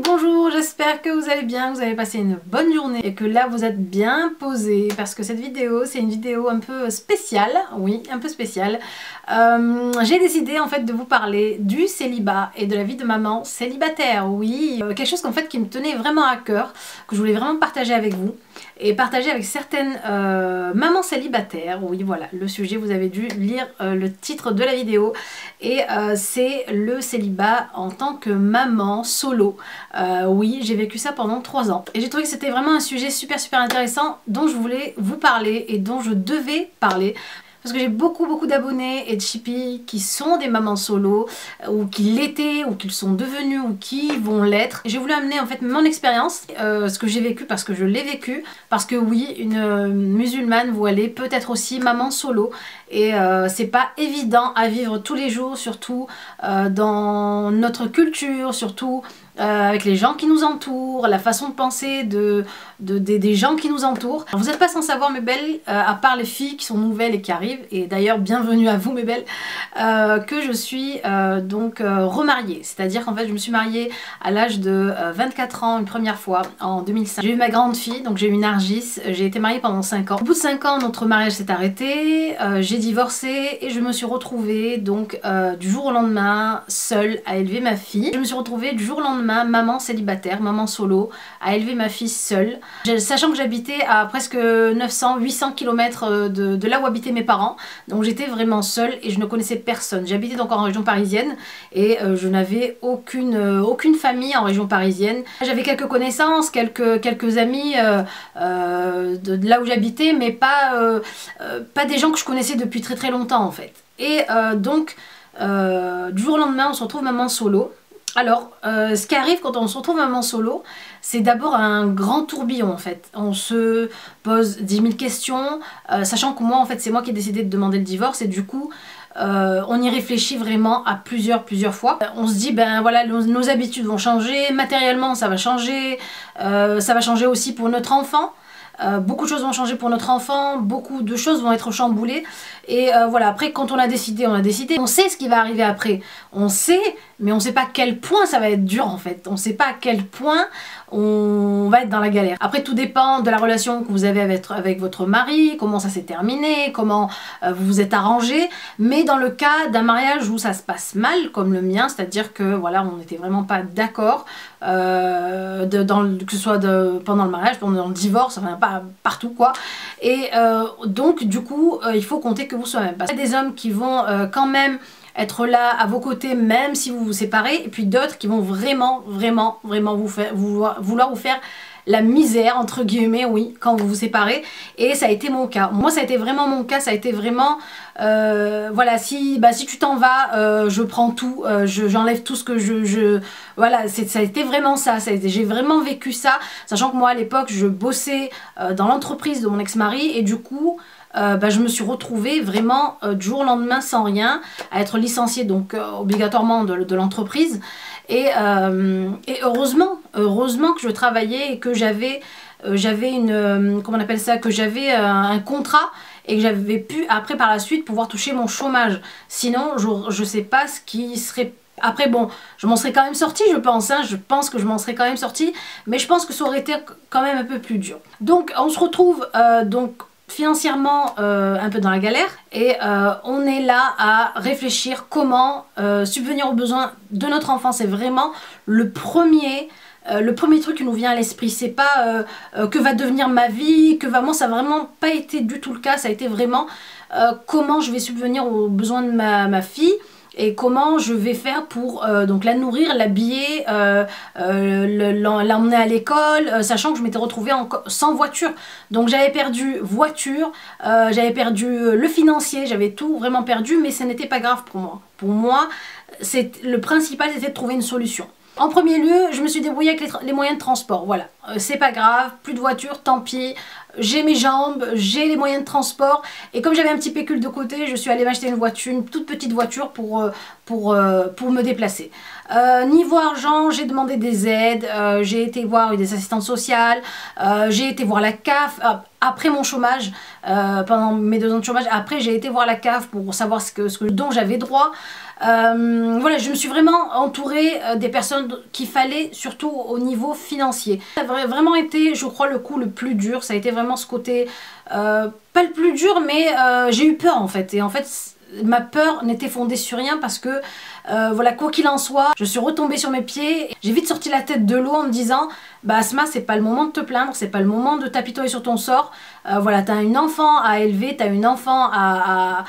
Bonjour, j'espère que vous allez bien, que vous avez passé une bonne journée et que là vous êtes bien posé parce que cette vidéo c'est une vidéo un peu spéciale, oui, un peu spéciale. J'ai décidé en fait de vous parler du célibat et de la vie de maman célibataire, oui, quelque chose qu'en fait qui me tenait vraiment à cœur, que je voulais vraiment partager avec vous et partager avec certaines mamans célibataires, oui voilà, le sujet, vous avez dû lire le titre de la vidéo et c'est le célibat en tant que maman solo. Oui, j'ai vécu ça pendant 3 ans et j'ai trouvé que c'était vraiment un sujet super intéressant dont je voulais vous parler et dont je devais parler. Parce que j'ai beaucoup d'abonnés et de chippies qui sont des mamans solo, ou qui l'étaient, ou qui le sont devenus, ou qui vont l'être. J'ai voulu amener en fait mon expérience, ce que j'ai vécu parce que je l'ai vécu. Parce que oui, une musulmane voilée peut être aussi maman solo. Et c'est pas évident à vivre tous les jours, surtout dans notre culture, surtout avec les gens qui nous entourent, la façon de penser des gens qui nous entourent. Alors, vous n'êtes pas sans savoir mes belles, à part les filles qui sont nouvelles et qui arrivent, et d'ailleurs bienvenue à vous mes belles, que je suis donc remariée. C'est-à-dire qu'en fait je me suis mariée à l'âge de 24 ans une première fois en 2005. J'ai eu ma grande fille, donc j'ai eu Nargis, j'ai été mariée pendant 5 ans. Au bout de 5 ans notre mariage s'est arrêté, j'ai divorcé et je me suis retrouvée donc du jour au lendemain seule à élever ma fille. Je me suis retrouvée du jour au lendemain maman célibataire, maman solo, à élever ma fille seule. Sachant que j'habitais à presque 900-800 km de là où habitaient mes parents. Donc j'étais vraiment seule et je ne connaissais personne. J'habitais donc en région parisienne et je n'avais aucune famille en région parisienne. J'avais quelques connaissances, quelques amis de là où j'habitais, mais pas des gens que je connaissais depuis très longtemps en fait. Et donc du jour au lendemain on se retrouve maman solo. Alors, ce qui arrive quand on se retrouve maman solo, c'est d'abord un grand tourbillon en fait. On se pose 10 000 questions, sachant que moi en fait c'est moi qui ai décidé de demander le divorce et du coup on y réfléchit vraiment à plusieurs fois. On se dit ben voilà nos habitudes vont changer, matériellement ça va changer aussi pour notre enfant. Beaucoup de choses vont changer pour notre enfant, beaucoup de choses vont être chamboulées et voilà, après quand on a décidé, on sait ce qui va arriver après, on sait, mais on sait pas à quel point ça va être dur en fait, on sait pas à quel point on va être dans la galère. Après tout dépend de la relation que vous avez avec votre mari, comment ça s'est terminé, comment vous vous êtes arrangé, mais dans le cas d'un mariage où ça se passe mal comme le mien, c'est à dire que voilà on n'était vraiment pas d'accord, que ce soit pendant le mariage, pendant le divorce, enfin pas partout quoi, et donc du coup il faut compter que vous soyez même. Il y a des hommes qui vont quand même être là à vos côtés même si vous vous séparez, et puis d'autres qui vont vraiment vouloir vous faire la misère entre guillemets, oui, quand vous vous séparez. Et ça a été mon cas. Moi ça a été vraiment mon cas, ça a été vraiment voilà, si tu t'en vas, je prends tout, j'enlève tout ce que voilà, ça a été vraiment ça, j'ai vraiment vécu ça, sachant que moi à l'époque je bossais dans l'entreprise de mon ex-mari et du coup je me suis retrouvée vraiment du jour au lendemain sans rien, à être licenciée donc obligatoirement de l'entreprise. Et heureusement que je travaillais et que j'avais comment on appelle ça, que j'avais un contrat et que j'avais pu après par la suite pouvoir toucher mon chômage. Sinon je sais pas ce qui serait. Après bon, je m'en serais quand même sortie je pense, hein, je pense que je m'en serais quand même sortie, mais je pense que ça aurait été quand même un peu plus dur. Donc on se retrouve donc financièrement un peu dans la galère et on est là à réfléchir comment subvenir aux besoins de notre enfant. C'est vraiment le premier truc qui nous vient à l'esprit. C'est pas que va devenir ma vie, moi ça n'a vraiment pas été du tout le cas, ça a été vraiment comment je vais subvenir aux besoins de ma fille et comment je vais faire pour donc la nourrir, l'habiller, l'emmener à l'école, sachant que je m'étais retrouvée sans voiture. Donc j'avais perdu voiture, j'avais perdu le financier, j'avais tout vraiment perdu, mais ce n'était pas grave pour moi. Pour moi, le principal c'était de trouver une solution. En premier lieu, je me suis débrouillée avec les moyens de transport, voilà. C'est pas grave, plus de voiture, tant pis. J'ai mes jambes, j'ai les moyens de transport. Et comme j'avais un petit pécule de côté, je suis allée m'acheter une voiture, une toute petite voiture pour me déplacer. Niveau argent, j'ai demandé des aides, j'ai été voir des assistantes sociales, j'ai été voir la CAF. Après mon chômage, pendant mes 2 ans de chômage, après j'ai été voir la CAF pour savoir ce dont j'avais droit. Voilà, je me suis vraiment entourée des personnes qu'il fallait, surtout au niveau financier. Ça a vraiment été, je crois, le coup le plus dur. Ça a été vraiment ce côté, pas le plus dur, mais j'ai eu peur en fait. Et en fait, ma peur n'était fondée sur rien parce que voilà, quoi qu'il en soit, je suis retombée sur mes pieds. J'ai vite sorti la tête de l'eau en me disant bah Asma, c'est pas le moment de te plaindre, c'est pas le moment de t'apitoyer sur ton sort. Voilà, t'as une enfant à élever, t'as une enfant à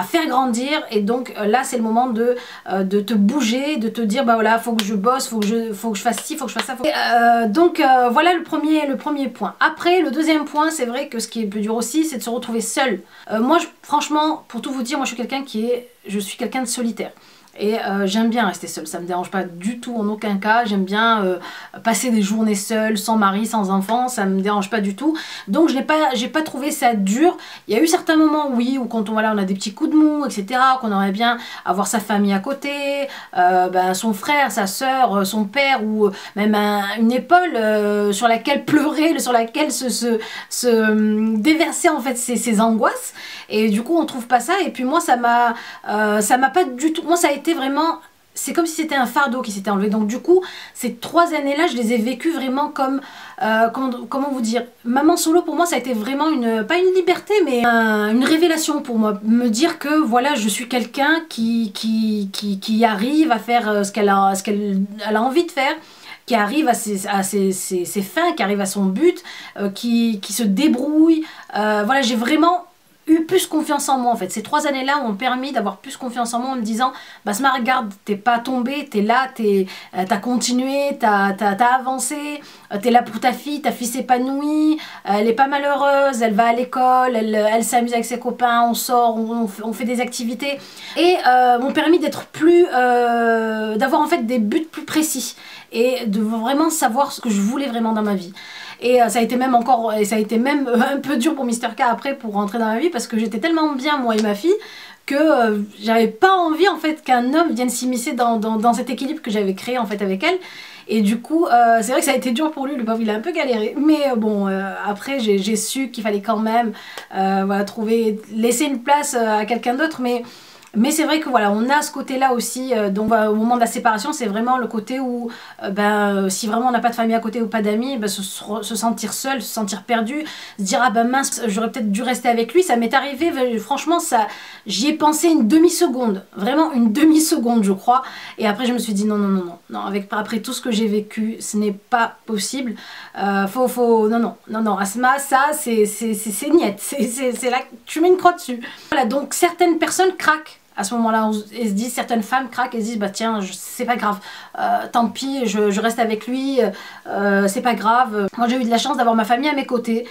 faire grandir, et donc là c'est le moment de te bouger, de te dire bah voilà, faut que je bosse, faut que je fasse ci, faut que je fasse ça. Donc voilà le premier point. Après, le deuxième point, c'est vrai que ce qui est plus dur aussi, c'est de se retrouver seule. Moi, franchement, pour tout vous dire, moi je suis quelqu'un de solitaire. Et j'aime bien rester seule, ça me dérange pas du tout en aucun cas. J'aime bien passer des journées seule, sans mari, sans enfant, ça me dérange pas du tout. Donc j'ai pas trouvé ça dur. Il y a eu certains moments, oui, où quand on a des petits coups de mou, etc., qu'on aimerait bien avoir sa famille à côté, son frère, sa soeur, son père, ou même une épaule sur laquelle pleurer, sur laquelle se déverser en fait ses angoisses. Et du coup on trouve pas ça. Et puis moi ça m'a pas du tout, moi ça a été vraiment, c'est comme si c'était un fardeau qui s'était enlevé. Donc du coup, ces 3 années-là, je les ai vécues vraiment comme, comment vous dire, maman solo pour moi, ça a été vraiment pas une liberté, mais une révélation pour moi. Me dire que voilà, je suis quelqu'un qui arrive à faire ce qu'elle a envie de faire, qui arrive à ses fins, qui arrive à son but, qui se débrouille. Voilà, j'ai vraiment eu plus confiance en moi en fait. Ces 3 années-là ont permis d'avoir plus confiance en moi en me disant bah Asma, regarde, t'es pas tombée, t'es là, t'as continué, t'as avancé, t'es là pour ta fille s'épanouit, elle est pas malheureuse, elle va à l'école, elle s'amuse avec ses copains, on sort, on fait des activités, et m'ont permis d'être plus, d'avoir en fait des buts plus précis et de vraiment savoir ce que je voulais vraiment dans ma vie. Et ça a été même un peu dur pour Mr K après pour rentrer dans ma vie, parce que j'étais tellement bien moi et ma fille que j'avais pas envie en fait qu'un homme vienne s'immiscer dans cet équilibre que j'avais créé en fait avec elle. Et du coup c'est vrai que ça a été dur pour lui, le pauvre, il a un peu galéré, mais bon après j'ai su qu'il fallait quand même voilà, laisser une place à quelqu'un d'autre. Mais c'est vrai que voilà, on a ce côté-là aussi, donc au moment de la séparation, c'est vraiment le côté où si vraiment on n'a pas de famille à côté ou pas d'amis, se sentir seul, se sentir perdu, se dire ah ben mince, j'aurais peut-être dû rester avec lui. Ça m'est arrivé, franchement, j'y ai pensé une demi-seconde, vraiment une demi-seconde je crois, et après je me suis dit non, après tout ce que j'ai vécu, ce n'est pas possible, non, Asma, ça c'est niette, c'est là, tu mets une croix dessus. Voilà, donc certaines personnes craquent. À ce moment-là, elles se disent, certaines femmes craquent et se disent bah tiens, c'est pas grave, tant pis, je reste avec lui, c'est pas grave. Moi j'ai eu de la chance d'avoir ma famille à mes côtés,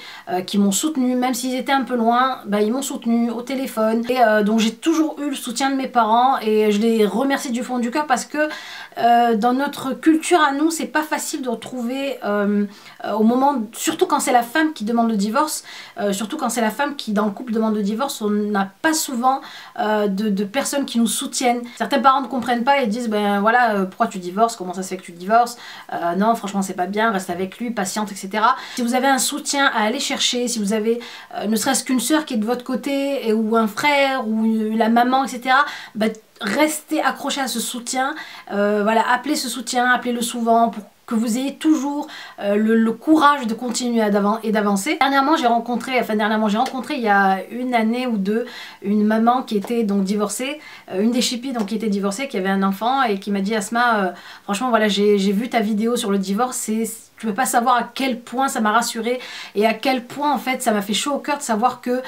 qui m'ont soutenue, même s'ils étaient un peu loin, ils m'ont soutenue au téléphone. Et donc j'ai toujours eu le soutien de mes parents, et je les remercie du fond du cœur, parce que dans notre culture à nous, c'est pas facile de retrouver au moment, surtout quand c'est la femme qui demande le divorce, surtout quand c'est la femme qui dans le couple demande le divorce, on n'a pas souvent de personnes qui nous soutiennent. Certains parents ne comprennent pas et disent ben voilà, pourquoi tu divorces, comment ça se fait que tu divorces, non franchement c'est pas bien, reste avec lui, patiente, etc. Si vous avez un soutien à aller chercher, si vous avez ne serait-ce qu'une sœur qui est de votre côté, ou un frère, ou la maman, etc., restez accrochés à ce soutien, voilà, appelez ce soutien, appelez-le souvent pour que vous ayez toujours le courage de continuer et d'avancer. Dernièrement j'ai rencontré il y a 1 année ou 2 une maman qui était donc divorcée, une des chippies donc qui était divorcée, qui avait un enfant, et qui m'a dit Asma, franchement voilà, j'ai vu ta vidéo sur le divorce, tu peux pas savoir à quel point ça m'a rassurée, et à quel point en fait ça m'a fait chaud au cœur de savoir que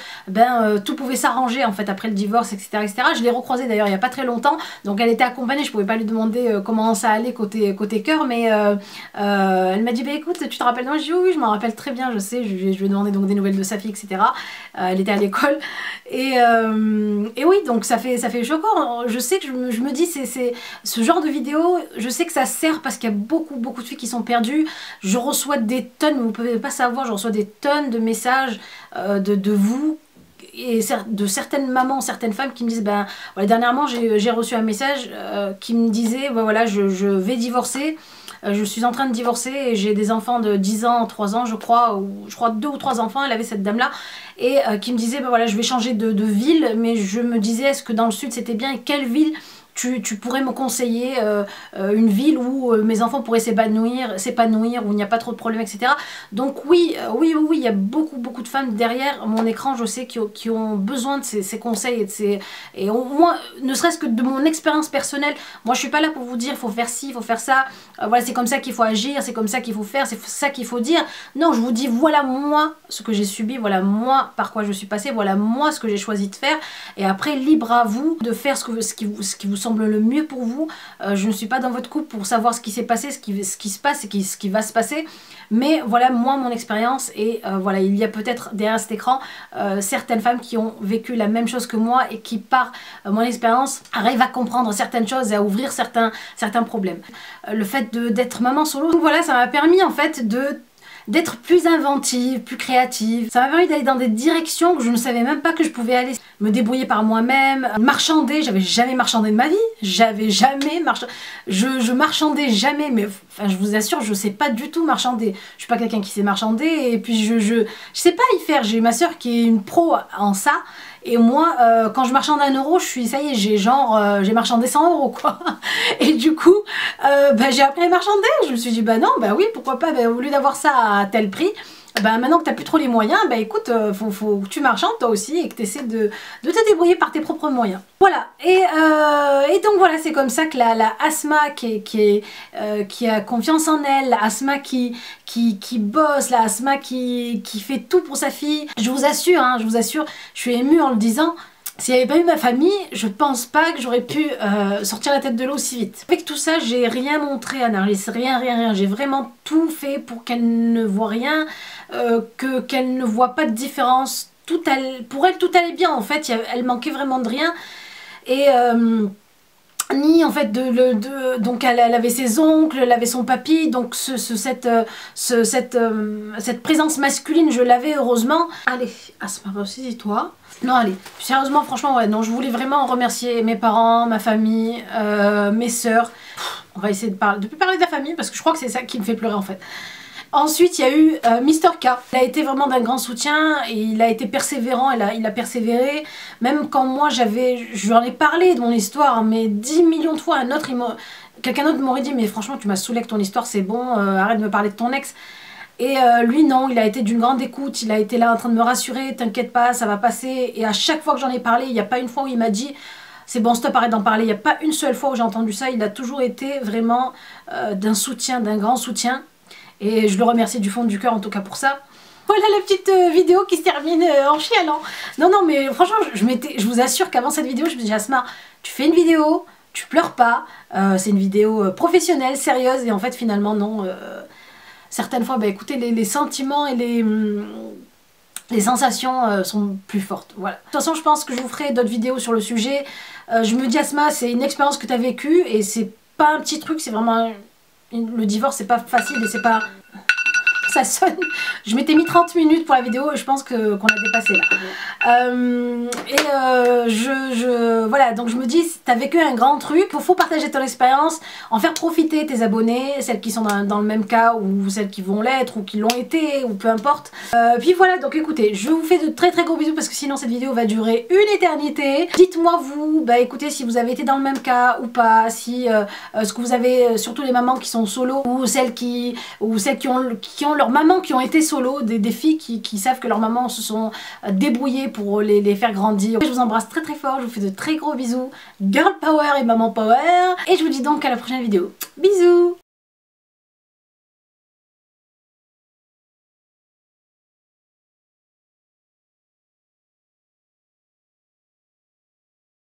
tout pouvait s'arranger en fait après le divorce, etc., etc. Je l'ai recroisée d'ailleurs il y a pas très longtemps, donc elle était accompagnée, je pouvais pas lui demander comment ça allait côté cœur, mais elle m'a dit bah écoute, tu te rappelles de moi? Je dis oui, je m'en rappelle très bien, je sais, je lui ai demandé donc des nouvelles de sa fille, etc. Elle était à l'école, et oui, donc ça fait choquant. Je sais que je me dis, c'est ce genre de vidéo, je sais que ça sert parce qu'il y a beaucoup de filles qui sont perdues. Je reçois des tonnes, vous ne pouvez pas savoir, je reçois des tonnes de messages de vous, et de certaines mamans, certaines femmes qui me disent voilà, dernièrement j'ai reçu un message qui me disait voilà, je vais divorcer, je suis en train de divorcer et j'ai des enfants de 10 ans, 3 ans je crois, ou je crois 2 ou 3 enfants, elle avait cette dame là, et qui me disait voilà, je vais changer de ville, mais je me disais est-ce que dans le sud c'était bien, et quelle ville tu pourrais me conseiller une ville où mes enfants pourraient s'épanouir, où il n'y a pas trop de problèmes, etc. Donc oui, il y a beaucoup de femmes derrière mon écran, je sais, qui ont besoin de ces conseils et au moins, ne serait-ce que de mon expérience personnelle. Moi je suis pas là pour vous dire il faut faire ci, il faut faire ça, voilà, c'est comme ça qu'il faut agir, c'est comme ça qu'il faut faire, c'est ça qu'il faut dire. Non, je vous dis voilà moi ce que j'ai subi, voilà moi par quoi je suis passée, voilà moi ce que j'ai choisi de faire, et après libre à vous de faire ce qui vous semble le mieux pour vous. Je ne suis pas dans votre couple pour savoir ce qui s'est passé, ce qui se passe et ce qui va se passer, mais voilà moi mon expérience, et voilà, il y a peut-être derrière cet écran certaines femmes qui ont vécu la même chose que moi et qui par mon expérience arrivent à comprendre certaines choses et à ouvrir certains problèmes. Le fait d'être maman solo, donc voilà, ça m'a permis en fait d'être plus inventive, plus créative. Ça m'a permis d'aller dans des directions que je ne savais même pas que je pouvais aller. Me débrouiller par moi-même, marchander, j'avais jamais marchandé de ma vie, j'avais jamais marchandé, je marchandais jamais, mais enfin je vous assure, je sais pas du tout marchander. Je suis pas quelqu'un qui sait marchander, et puis je sais pas y faire. J'ai ma soeur qui est une pro en ça, et moi quand je marchande 1 euro, je suis, ça y est, j'ai marchandé 100 euros quoi. Et du coup j'ai appris à marchander. Je me suis dit bah non, bah oui, pourquoi pas, au lieu d'avoir ça à tel prix, maintenant que tu n'as plus trop les moyens, écoute, faut que tu marchandes toi aussi et que tu essaies de te débrouiller par tes propres moyens. Voilà, et donc voilà, c'est comme ça que la Asma qui a confiance en elle, la Asma qui bosse, la Asma qui fait tout pour sa fille. Je vous assure, je suis émue en le disant. S'il n'y avait pas eu ma famille, je pense pas que j'aurais pu sortir la tête de l'eau aussi vite. Avec tout ça, j'ai rien montré à Narlis, rien. J'ai vraiment tout fait pour qu'elle ne voit rien, qu'elle ne voit pas de différence. Pour elle, tout allait bien en fait, elle manquait vraiment de rien. Et ni en fait donc elle avait ses oncles, elle avait son papy, donc cette présence masculine je l'avais heureusement. Allez Asma, ressaisis-toi. Non allez, sérieusement franchement ouais, non, je voulais vraiment remercier mes parents, ma famille, mes sœurs. On va essayer de plus parler de la famille parce que je crois que c'est ça qui me fait pleurer en fait. Ensuite, il y a eu Mr K. Il a été vraiment d'un grand soutien et il a été persévérant, il a persévéré. Même quand moi je lui en ai parlé de mon histoire, mais 10 millions de fois, quelqu'un d'autre m'aurait dit mais franchement tu m'as saoulé avec ton histoire, c'est bon, arrête de me parler de ton ex. Et lui non, il a été d'une grande écoute, il a été là en train de me rassurer, t'inquiète pas, ça va passer. Et à chaque fois que j'en ai parlé, il n'y a pas une fois où il m'a dit c'est bon stop, arrête d'en parler. Il n'y a pas une seule fois où j'ai entendu ça, il a toujours été vraiment d'un soutien, d'un grand soutien. Et je le remercie du fond du cœur en tout cas pour ça. Voilà la petite vidéo qui se termine en chialant. Non mais franchement je vous assure qu'avant cette vidéo je me dis Asma, tu fais une vidéo, tu pleures pas, c'est une vidéo professionnelle, sérieuse, et en fait finalement non. Certaines fois écoutez, les sentiments et les sensations sont plus fortes. Voilà. De toute façon je pense que je vous ferai d'autres vidéos sur le sujet. Je me dis Asma, c'est une expérience que tu as vécue et c'est pas un petit truc, c'est vraiment... Le divorce c'est pas facile et c'est pas... Ça sonne. Je m'étais mis 30 minutes pour la vidéo et je pense qu'on a dépassé là. Voilà, donc je me dis, t'as vécu un grand truc, faut partager ton expérience, en faire profiter tes abonnés, celles qui sont dans le même cas ou celles qui vont l'être ou qui l'ont été ou peu importe. Puis voilà, donc écoutez, je vous fais de très gros bisous parce que sinon cette vidéo va durer une éternité. Dites-moi vous, écoutez, si vous avez été dans le même cas ou pas, si ce que vous avez, surtout les mamans qui sont solo ou celles qui ont leurs mamans qui ont été solo, des filles qui savent que leurs mamans se sont débrouillées pour les faire grandir. Je vous embrasse très fort, je vous fais de très gros bisous, girl power et maman power, et je vous dis donc à la prochaine vidéo. Bisous.